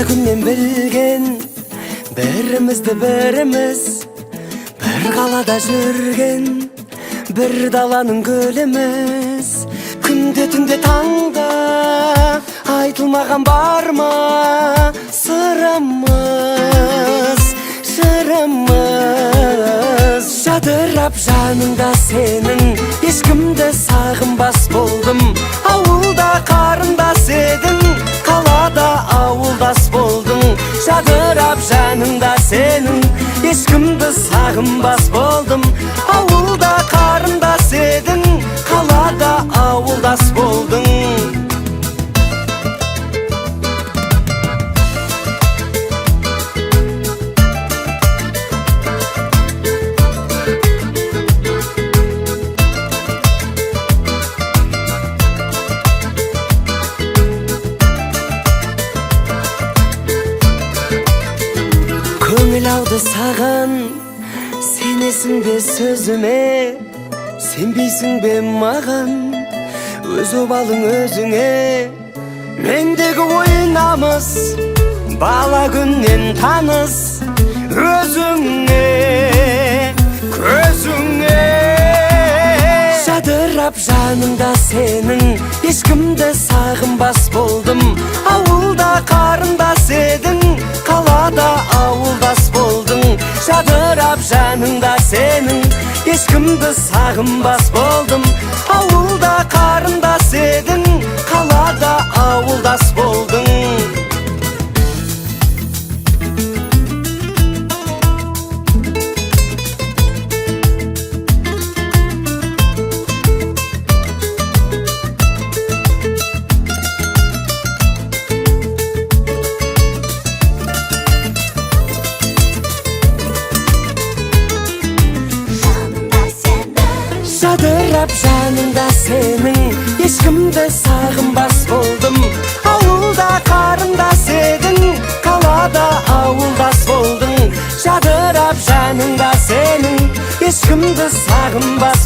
күннен білген бірімізді біріміз, бір қалада жүрген бір даланың гүліміз. Күнде түнде таңда айтылмаған бар ма сырымыз, жырымыз. Жадырап жаныңда сенің, ешкімді сағынбас болдым. Ауылда қарындас едің, қалада ауылдас болдың. Жадырап жаныңда сенің, ешкімді сағынбас болдым. Ауылда қарындас едің, қалада ауылдас болдың. Көңіл ауды саған, сенесің бе сөзіме, сенбейсің бе маған, өз обалың өзіңе. Мендегі ойын намыс, бала күннен таныс, өзіңе, көзіңе. Жадырап жаныңда сенің, ешкімді сағынбас болдым. Ауылда қарындас едің, қалада ауылдас болдың. Жадырап жаныңда сенің, ешкімді сағынбас болдым. Ауылда қарындас едің, қалада ауылдас болдың. Жадырап жаныңда сенің, ешкімді сағынбас болдым. Ауылда қарындас едің, қалада ауылдас болдың. Жадырап жаныңда сенің, ешкімді сағынбас